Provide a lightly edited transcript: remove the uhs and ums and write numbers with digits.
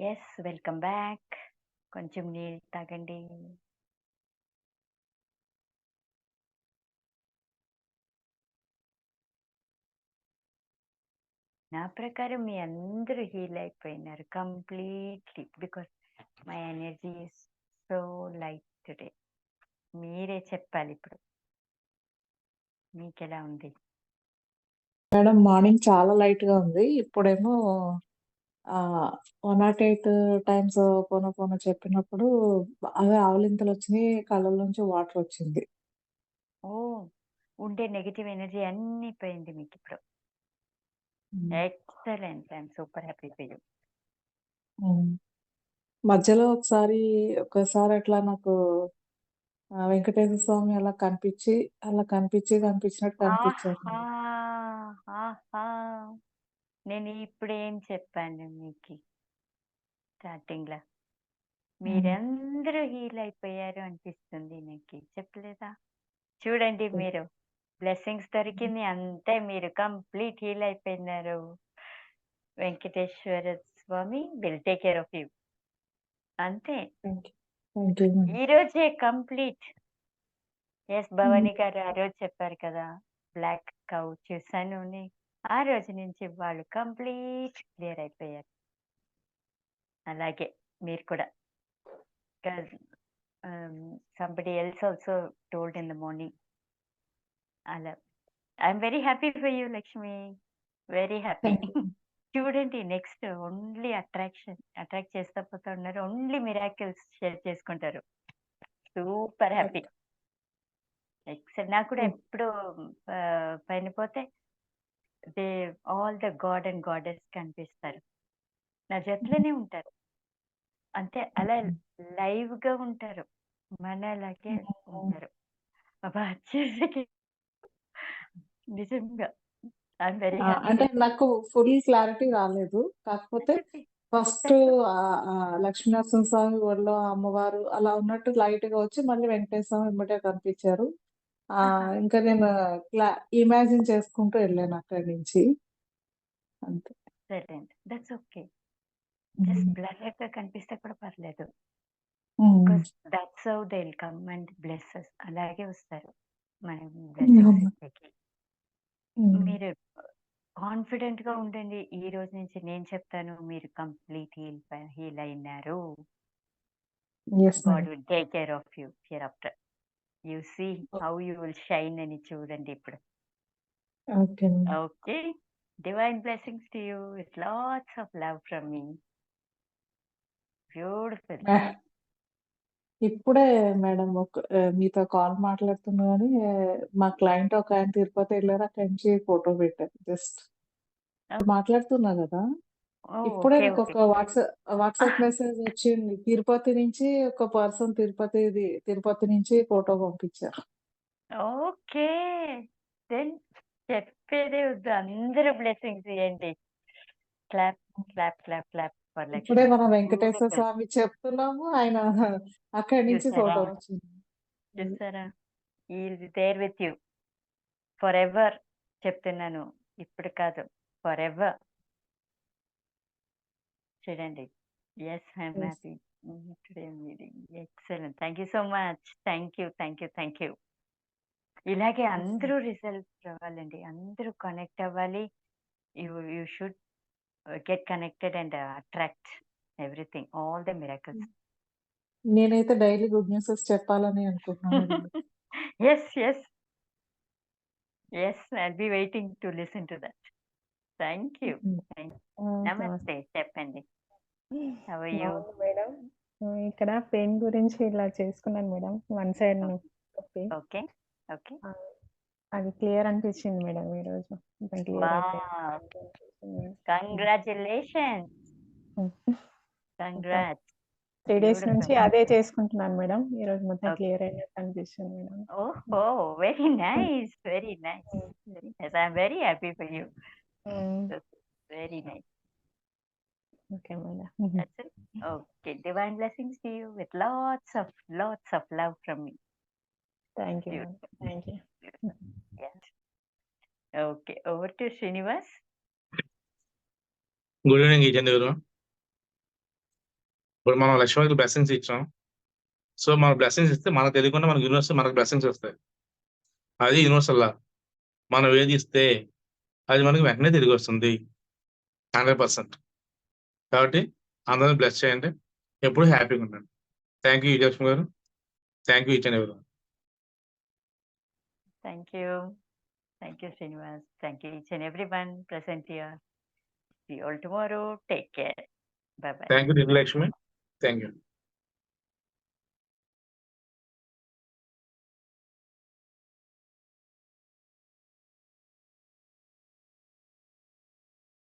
Yes. Welcome back. కొంచెం నీళ్ళు తాగండి. నా ప్రకారం మీ అందరూ హీల్ అయిపోయినారు completely. Because my energy is so light today. మీరే చెప్పాలిప్పుడు. మీకెలా ఉంది? మేడం మార్నింగ్ చాలా లైట్‌గా ఉంది. ఇప్పుడేమో 108 టైమ్స్ పోనో చెప్పినప్పుడు బాగా ఆవలింతలొచ్చినియి. కళ్ళలోంచి వాటరొచ్చింది. ఓహ్! ఉండే నెగెటివ్ ఎనర్జీ అన్నీ పోయింది మీకిప్పుడు. హ్మ్. Excellent. I am super happy for you. హ్మ్. మధ్యలో ఒక్కసారి అట్లా నాకు వెంకటేశ్వర స్వామి అలా కనిపించినట్టు కనిపించారు ఆహా! మేడం. ఆహా! నేను ఇప్పుడేం చెప్పాను మీకి స్టార్టింగ్‌ల? హ్మ్. మీరందరూ హీల్ అయిపోయారు అనిపిస్తుంది నాకి. చెప్పలేదా? చూడండి హ్మ్. మీరు. బ్లెస్సింగ్స్ దొరికింది అంతే, మీరు కంప్లీట్ హీల్ అయిపోయినారు. Venkateswara Swami will take care of you. అంతే. Thank you. Thank you madam. ఈరోజే కంప్లీట్. యెస్. హ్మ్. భవానీ గారు ఆ రోజు చెప్పారు కదా! బ్లాక్ కౌ చూసాను అని. ఆ రోజు నుంచి వాళ్ళు కంప్లీట్ క్లియర్ అయిపోయారు. అలాగే మీరు కూడా. Because somebody else also told in the morning. అలా. I'm very happy for you Lakshmi. Very happy. Thank you. చూడండి నెక్స్ట్ ఓన్లీ అట్రాక్ట్ చేస్తా పోతా ఉన్నారు. ఓన్లీ మిరాకిల్స్ షేర్ చేసుకుంటారు. Super happy. ఓకే. ఎక్సెల్ నాకు కూడా ఓకే. ఎప్పుడు పైన పోతే they all the God and goddess కనిపిస్తారు. నా జతలోనే ఉంటారు. అంతే అలా హ్మ్. లైవ్‌గా ఉంటారు. మనలాగే హ్మ్. ఉంటారు. అబ్బా! వచ్చేసి నిజంగా. I'm very happy. అంటే నాకు ఫుల్ క్లారిటీ రాలేదు. కాకపోతే that's okay. First that's okay. Lakshminarasimha Swami ఒడిలో అమ్మవారు అలా ఉన్నట్టు లైట్‌గా వచ్చి మళ్ళీ వెంకటేశ్వర స్వామి ఎమ్మటే కనిపించారు. ఆహా! ఇంకా నేను క్లా ఇమాజిన్ చేసుకుంటూ ఎళ్ళాను అక్కడి నుంచి. అంతే. ఎక్సలెంట్. That's okay. జస్ట్ హ్మ్. బ్లర్‌గా కనిపిస్తే కూడా పర్లేదు. Hmm. Because that's how they will come and bless us. అలాగే వస్తారు. మనం బ్లెస్సింగ్స్ అవును. ఇచ్చేకి. హ్మ్. మీరు కాన్ఫిడెంట్‌గా ఉండండి. ఈ రోజు నుంచి నేను చెప్తాను. మీరు కంప్లీట్ హీల్ అయినారు. Yes god madam. Will take care of you hereafter. You see how you will shine అని చూడండి ఇప్పుడు. Okay madam. Okay. Divine blessings to you with lots of love from me. Beautiful. మే ఇప్పుడే madam మీతో call మాట్లాడుతున్నాను గానీ మా client ఒకాయన తిరుపతి ఎళ్లారు. అక్కడి నుంచి ఫోటో పెట్టారు. జస్ట్ మాట్లాడుతున్నా గదా! ఇప్పుడే ఓకే. ఓకే. నాకొక వాట్సాప్ మెసేజ్ వచ్చింది. తిరుపతి నుంచి ఒక పర్సన్ తిరుపతి నుంచి ఫోటో పంపించారు. ఓకే. దెన్ చెప్పేదే వద్దు. అందరూ బ్లెస్సింగ్స్ ఇయ్యండి. Clap, clap, clap, clap for ఇప్పుడే లక్ష్మి. మనం వెంకటేశ్వర బ్యూటిఫుల్. స్వామి చెప్తున్నాము. ఆయన అక్కడి నుంచి చూసారా? ఫోటో వచ్చింది. అది. చూసారా? He is there with you forever. చెప్తున్నాను. ఇప్పుడు కాదు. ఫరెవర్. చూడండి. Yes. I'm yes. Happy. Today meeting. Excellent. Thank you so much. Thank you. Thank you. Thank you. ఇలాగే యెస్. అందరూ రిజల్ట్స్ రావాలండి. అందరూ కనెక్ట్ అవ్వాలి. You should get connected and attract everything, all the miracles. నేనైతే daily good newses చెప్పాలని అనుకుంటున్నా madam. Yes, yes, yes. I'll be waiting to listen to that. Thank you. హ్మ్. Thank you. నమస్తే. Namaste. Cheppandi. How are you? బాగుంది madam. ఇక్కడ pain గురించి ఇలా చేసుకున్నాను మేడం. వన్ సైడ్ Oh, నొప్పి. okay. Okay. అది క్లియర్ అనిపించింది మేడం ఈరోజు. కొంచెం క్లియర్ అయిపోయింది. Wow. Congratulations. మొత్తం Congrats. 3 days Beautiful. నుంచి అదే చేసుకుంటున్నాను మేడం. ఈరోజు మొత్తం Okay. క్లియర్ అయినట్టు అనిపిస్తుంది madam. Oh, very nice. Very nice. Very nice. I'm very happy for you. That's very nice. Okay madam. That's it. Okay. Divine blessings to you with lots of love from me. Thank you madam. Beautiful. Thank you. Yes. Okay. Over to Srinivas. Good evening each and ఎవరి ఇప్పుడు మనం లక్ష్మీకి blessings ఇచ్చాం. So మన blessings ఇస్తే మనకు తెలియకుండా మనకు universe మనకు బ్లెస్సింగ్స్ వస్తాయి. అది యూనివర్సల్ లా. మనం ఏది ఇస్తే అది మనకి వెంటనే తిరిగి వస్తుంది 100%. కాబట్టి అందరూ బ్లెస్ చేయండి, ఎప్పుడు హ్యాపీగా ఉండండి. థ్యాంక్ యూ విజయలక్ష్మి గారు, థ్యాంక్ యూ ఈచ్ అండ్ ఎవరి. Thank you. Thank you, Srinivas. Thank you, each and everyone present here. See you all tomorrow. Take care. Bye bye. Thank you Vijayalakshmi, thank you.